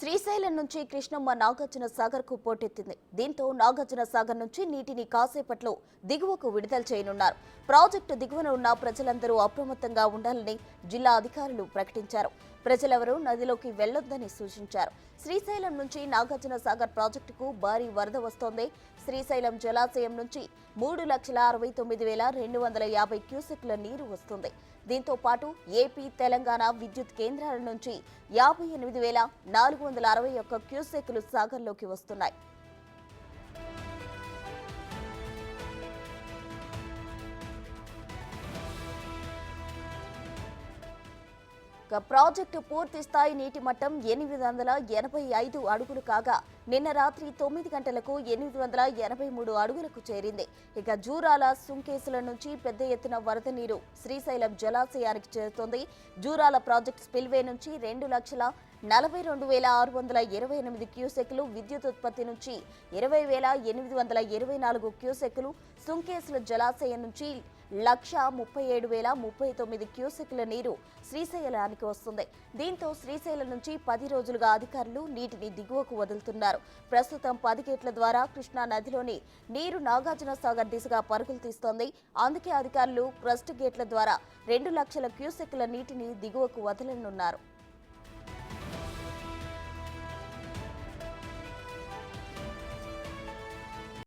శ్రీశైలం నుంచి కృష్ణమ్మ నాగార్జున సాగర్ కు పోటెత్తింది. దీంతో నాగార్జున సాగర్ నుంచి నీటిని కాసేపట్లో దిగువకు విడుదల చేయనున్నారు. ప్రాజెక్టు దిగువన ఉన్న ప్రజలందరూ అప్రమత్తంగా ఉండాలని జిల్లా అధికారులు ప్రకటించారు. ప్రజలెవరూ నదిలోకి వెళ్లొద్దని సూచించారు. శ్రీశైలం నుంచి నాగార్జున సాగర్ ప్రాజెక్టుకు భారీ వరద వస్తోంది. శ్రీశైలం జలాశయం నుంచి 3,69,250 క్యూసెక్ల నీరు వస్తుంది. దీంతో పాటు ఏపీ, తెలంగాణ విద్యుత్ కేంద్రాల నుంచి 58,461 క్యూసెక్లు సాగర్లోకి వస్తున్నాయి. ప్రాజెక్టు పూర్తి స్థాయి నీటి మట్టం 885 అడుగులు కాగా నిన్న రాత్రి 9 గంటలకు 883 అడుగులకు చేరింది. ఇక జూరాల, సుంకేసుల నుంచి పెద్ద ఎత్తున వరద నీరు శ్రీశైలం జలాశయానికి చేరుతోంది. జూరాల ప్రాజెక్టు స్పిల్వే నుంచి 2,42,628 క్యూసెక్లు, విద్యుత్ ఉత్పత్తి నుంచి 20,824 క్యూసెక్లు, సుంకేసుల జలాశయం నుంచి 1,37,039 క్యూసెక్ల నీరు శ్రీశైలానికి వస్తుంది. దీంతో శ్రీశైలం నుంచి 10 రోజులుగా అధికారులు నీటిని దిగువకు వదులుతున్నారు. ప్రస్తుతం 10 గేట్ల ద్వారా కృష్ణా నదిలోని నీరు నాగార్జున సాగర్ దిశగా పరుగులు తీస్తోంది. అందుకే అధికారులు క్రస్ట్ గేట్ల ద్వారా 2 లక్షల క్యూసెక్ల నీటిని దిగువకు వదలనున్నారు.